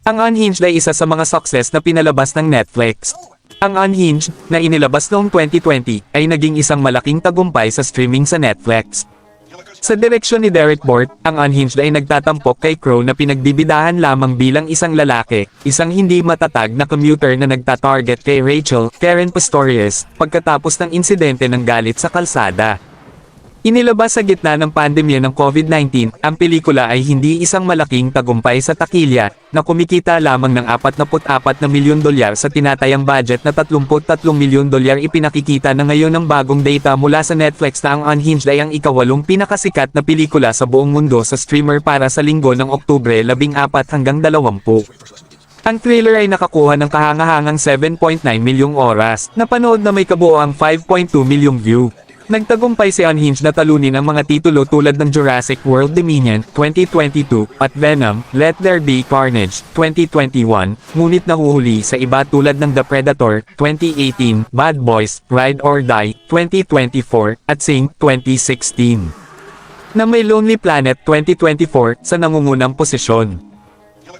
Ang Unhinged ay isa sa mga success na pinalabas ng Netflix. Ang Unhinged, na inilabas noong 2020, ay naging isang malaking tagumpay sa streaming sa Netflix. Sa direksyon ni Derek Bort, ang Unhinged ay nagtatampok kay Crow na pinagbibidahan lamang bilang isang lalaki, isang hindi matatag na commuter na nagtatarget kay Rachel, Karen Pastorius, pagkatapos ng insidente ng galit sa kalsada. Inilabas sa gitna ng pandemya ng COVID-19, ang pelikula ay hindi isang malaking tagumpay sa takilya, na kumikita lamang ng $44 na milyon sa tinatayang budget na $33 milyon ipinakikita na ngayon ng bagong data mula sa Netflix na ang Unhinged ay ang ika-8 pinakasikat na pelikula sa buong mundo sa streamer para sa linggo ng Oktubre 14 hanggang 20. Ang thriller ay nakakuha ng kahangahangang 7.9 milyong oras, na panood na may kabuoang 5.2 milyong view. Nagtagumpay si Unhinged na talunin ang mga titulo tulad ng Jurassic World Dominion, 2022, at Venom, Let There Be Carnage, 2021, ngunit nahuhuli sa iba tulad ng The Predator, 2018, Bad Boys, Ride or Die, 2024, at Sing, 2016. Na may Lonely Planet 2024 sa nangungunang posisyon.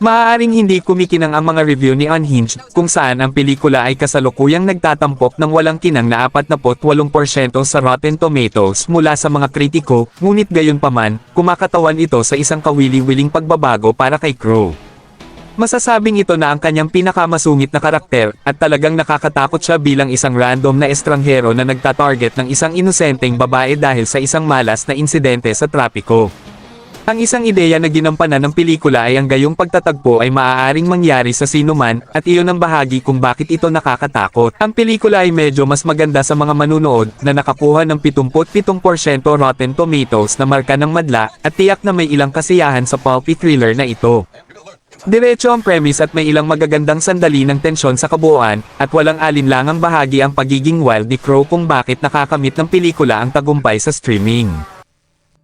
Maaaring hindi kumikinang ang mga review ni Unhinged, kung saan ang pelikula ay kasalukuyang nagtatampok ng walang kinang na 48% sa Rotten Tomatoes mula sa mga kritiko, ngunit gayunpaman, kumakatawan ito sa isang kawili-wiling pagbabago para kay Crow. Masasabing ito na ang kanyang pinakamasungit na karakter, at talagang nakakatakot siya bilang isang random na estranghero na nagtatarget ng isang inosenteng babae dahil sa isang malas na insidente sa trapiko. Ang isang ideya na ginampanan ng pelikula ay ang gayong pagtatagpo ay maaaring mangyari sa sinuman, at iyon ang bahagi kung bakit ito nakakatakot. Ang pelikula ay medyo mas maganda sa mga manunood, na nakakuha ng 77% Rotten Tomatoes na marka ng madla, at tiyak na may ilang kasiyahan sa pulpy thriller na ito. Diretso ang premise at may ilang magagandang sandali ng tensyon sa kabuuan, at walang alinlangang bahagi ang pagiging wild ni Crow kung bakit nakakamit ng pelikula ang tagumpay sa streaming.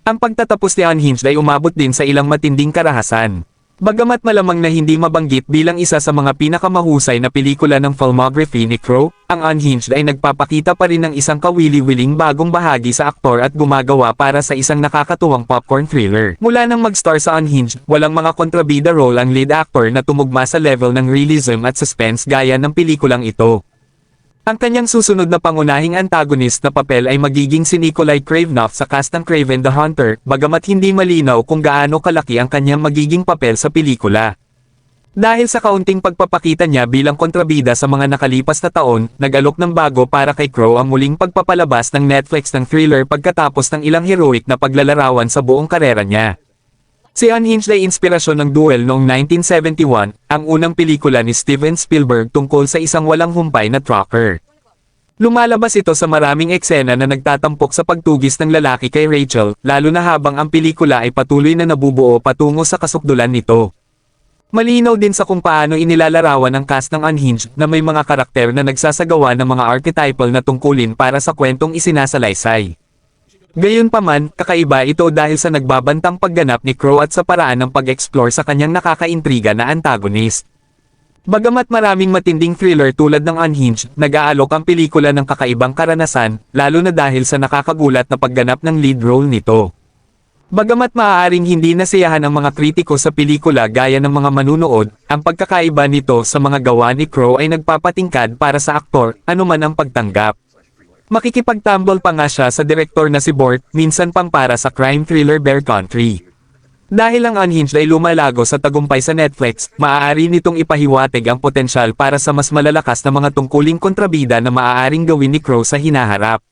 Ang pagtatapos ni Unhinged ay umabot din sa ilang matinding karahasan. Bagamat malamang na hindi mabanggit bilang isa sa mga pinakamahusay na pelikula ng filmography ni Crow, ang Unhinged ay nagpapakita pa rin ng isang kawili-wiling bagong bahagi sa aktor at gumagawa para sa isang nakakatuwang popcorn thriller. Mula nang mag-star sa Unhinged, walang mga kontrabida role ang lead actor na tumugma sa level ng realism at suspense gaya ng pelikulang ito. Ang kanyang susunod na pangunahing antagonist na papel ay magiging si Nikolai Kravinoff sa cast ng Kraven the Hunter, bagamat hindi malinaw kung gaano kalaki ang kanyang magiging papel sa pelikula. Dahil sa kaunting pagpapakita niya bilang kontrabida sa mga nakalipas na taon, nag-alok ng bago para kay Crow ang muling pagpapalabas ng Netflix ng thriller pagkatapos ng ilang heroic na paglalarawan sa buong karera niya. Si Unhinged ay inspirasyon ng Duel noong 1971, ang unang pelikula ni Steven Spielberg tungkol sa isang walang humpay na trucker. Lumalabas ito sa maraming eksena na nagtatampok sa pagtugis ng lalaki kay Rachel, lalo na habang ang pelikula ay patuloy na nabubuo patungo sa kasukdulan nito. Malinaw din sa kung paano inilalarawan ang cast ng Unhinged na may mga karakter na nagsasagawa ng mga archetypal na tungkulin para sa kwentong isinasalaysay. Gayunpaman, kakaiba ito dahil sa nagbabantang pagganap ni Crow at sa paraan ng pag-explore sa kanyang nakakaintriga na antagonist. Bagamat maraming matinding thriller tulad ng Unhinged, nag-aalok ang pelikula ng kakaibang karanasan, lalo na dahil sa nakakagulat na pagganap ng lead role nito. Bagamat maaaring hindi nasiyahan ang mga kritiko sa pelikula gaya ng mga manunood, ang pagkakaiba nito sa mga gawa ni Crow ay nagpapatingkad para sa aktor, anuman ang pagtanggap. Makikipagtambol pa nga siya sa direktor na si Bort, minsan pang para sa crime thriller Bear Country. Dahil ang Unhinged ay lumalago sa tagumpay sa Netflix, maaari nitong ipahiwatig ang potensyal para sa mas malalakas na mga tungkuling kontrabida na maaaring gawin ni Crow sa hinaharap.